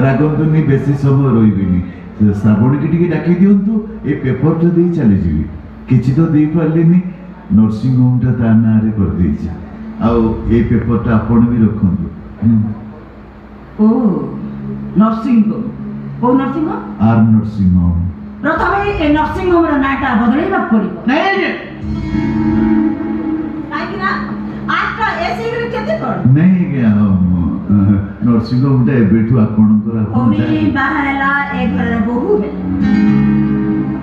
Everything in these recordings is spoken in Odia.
ରାଗନ୍ତୁନି, ବେଶୀ ସମୟ ରହିବିନି। ଶ୍ରାବଣୀକି ଟିକେ ଡାକି ଦିଅନ୍ତୁ, ଏ ପେପରଟା ଦେଇ ଚାଲିଯିବି। କିଛି ତ ଦେଇପାରିଲିନି, ନର୍ସିଂ ହୋମଟା ତା ନାଁରେ କରିଦେଇଛି। ଆଉ ଏଇ ପେପରଟା ଆପଣ ବି ରଖନ୍ତୁ। ଓ ନର୍ସିଂ ହୋମ, କୋଉ ନର୍ସିଂ ହୋମ? ଆର୍ ନର୍ସିଂ ହୋମ। ପ୍ରଥମେ ଏ ନର୍ସିଂ ହୋମର ନାଁଟା ବଦଳେଇବାକୁ ପଡିବ। କାହିଁକି ନା ଆଠଟା ଏସି କେତେ କଣ? ନାଇଁ ଆଜ୍ଞା, ନର୍ସିଂ ହୋମଟା ଏବେଠୁ ଆପଣଙ୍କର। ବାହା ହେଲା ଏ ଘରର ବୋହୂ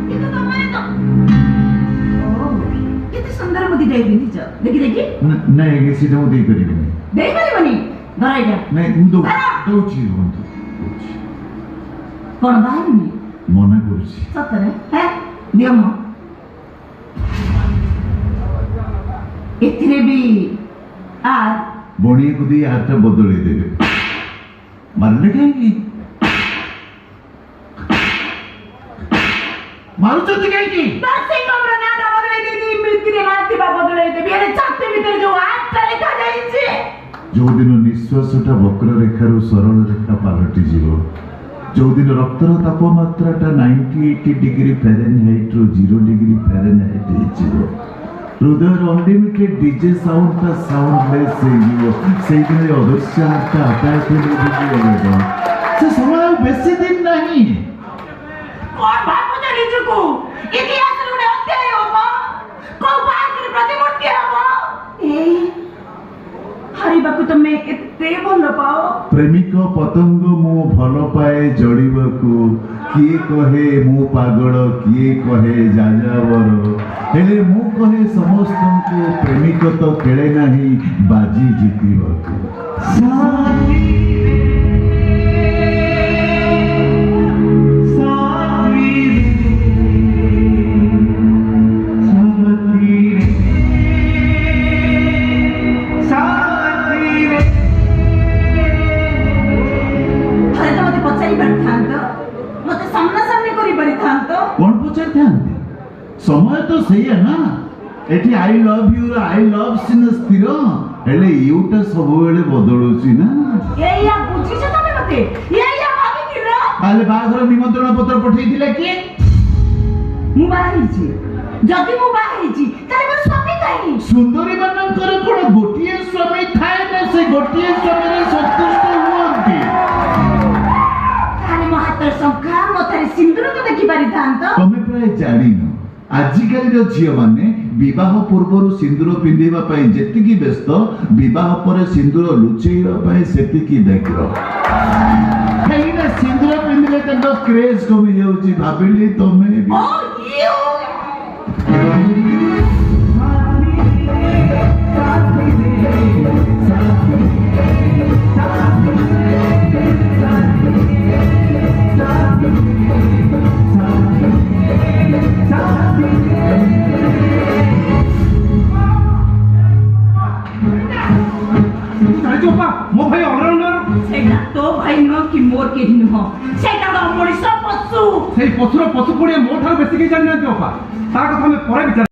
କିନ୍ତୁ ତମେ ତ କେତେ ସୁନ୍ଦର ମୁଦିଟାଏ ପିନ୍ଧିଛ, ଦେଖି ଦେଖି। ନାଇଁ ଆଜ୍ଞା, ସେଟା ମୁଁ ଦେଇପାରିବିନି। ଦେଇପାରିବନି? ଧରାଇଟା ନାଇଁ, ମୁଁ ଦଉଛି କଣ ବାହାରୁନି? ମନା କରୁଛି। ସତରେ? ଦିଅ ମ। ଏଥିରେ ବି ଆର୍ ବଣିଆକୁ ଦେଇ ଆରଟା ବଦଳେଇ ଦେବେ। ମାରିଲେ କାହିଁକି? ମାରୁଛନ୍ତି କାହିଁକି? ନର୍ସିଂ ହୋମର ନାଁଟା ବଦଳେଇ ଦେଇକି ମିତିରେ ମାରିଥିବା ବଦଳେଇ ଦେବି। ହେଲେ ଛାତି ଭିତରେ ଯୋଉ ଆଠଟା ଲେଖା ଯାଇଛି, ଯୋଉଦିନ ନିଶ୍ୱାସଟା ବକ୍ରରେଖାରୁ ସରଳ ରେଖା ପାଲଟିଯିବ, ଯୋଉଦିନ ରକ୍ତର ତାପମାତ୍ରାଟା 98 ଡିଗ୍ରୀ ଫାରେନହାଇଟ୍ରୁ 0 ଡିଗ୍ରୀ ଫାରେନହାଇଟ୍ ହେଇଯିବ, ହୃଦୟର ଅନଲିମିଟେଡ୍ ଡିଜେ ସାଉଣ୍ଡଟା ସାଉଣ୍ଡଲେସ୍ ହେଇଯିବ, ସେଇଦିନ ଅଦୃଶ୍ୟଟା ଆଟାକ୍ ହେଇଯିବ। ସେ ସମୟ ଆଉ ବେଶୀ ଦିନ ନାହିଁ। କଣ ଭାବୁଛ ନିଜକୁ? ଇତିହାସରେ ଗୋଟେ ଅଧ୍ୟାୟ ହବ, କୋଉ ପାର୍କରେ ପ୍ରତିମୂର୍ତ୍ତି ହବ। ହାରିବାକୁ ତମେ ଏତେ ଭଲ ପାଅ? ପ୍ରେମିକ ପତଙ୍ଗ ମୁଁ ଭଲ ପାଏ ଜଳିବାକୁ, କିଏ କହେ ମୁଁ ପାଗଳ, କିଏ କହେ ଯାଯାବର, ହେଲେ ମୁଁ କହେ ସମସ୍ତଙ୍କୁ ପ୍ରେମିକ ତ ଖେଳେ ନାହିଁ ବାଜି ଜିତିବାକୁ। କଣ ପଚାରିଥାନ୍ତି? ସମୟ ତ ସେଇଆ ନା। ଏଠି I love you I love ସିନା ସ୍ଥିର, ହେଲେ ୟୁଟା ସବୁବେଳେ ବଦଳୁଛି ନା। ଏଇଆ ବୁଝିଛ ତମେ ମତେ? ଏଇଆ ଭାବିଥିଲ? ତାହେଲେ ବାହାଘର ନିମନ୍ତ୍ରଣ ପତ୍ର ପଠେଇଥିଲେ କିଏ? ମୁଁ ବାହା ହେଇଛି। ଯଦି ମୁଁ ବାହା ହେଇଛି ତାହେଲେ ମୋର ସ୍ୱାମୀ କାହିଁ? ସୁନ୍ଦରୀ ମାନଙ୍କର କଣ ଗୋଟିଏ ସ୍ୱାମୀ ଥାଏ ନା ସେ ଗୋଟିଏ ସ୍ୱାମୀରେ ସନ୍ତୁଷ୍ଟ ହୁଅନ୍ତି? ତାହେଲେ ମୋ ହାତର ଶଙ୍ଖା, ମଥାରେ ସିନ୍ଦୁର ତ ଦେଖି ପାରିଥାନ୍ତ। ତମେ ପ୍ରାୟ ଜାଣିନ, ଆଜିକାଲିର ଝିଅମାନେ ବିବାହ ପୂର୍ବରୁ ସିନ୍ଦୁର ପିନ୍ଧିବା ପାଇଁ ଯେତିକି ବ୍ୟସ୍ତ, ବିବାହ ପରେ ସିନ୍ଦୁର ଲୁଚେଇବା ପାଇଁ ସେତିକି ବ୍ୟଗ୍ର। କାହିଁକିନା ସିନ୍ଦୁର ପିନ୍ଧିଲେ ତାଙ୍କ କ୍ରେଜ କମି ଯାଉଛି। ଭାବିଲି ତମେ ମୋ ଭାଇ ଅଲରାଉଣ୍ଡର। ସେଇଟା ତୋ ଭାଇ ନୁହଁ କି ମୋର କେହି ନୁହଁ, ସେଇଟା ଗୋଟେ ମଣିଷ ପଶୁ। ସେଇ ପଶୁର ପଶୁ ପଡ଼ିଆ ମୋ ଠାରୁ ବେଶୀ କେହି ଜାଣିନାହାନ୍ତି ଅପା। ତା କଥା ଆମେ ପରେ ବିଚାର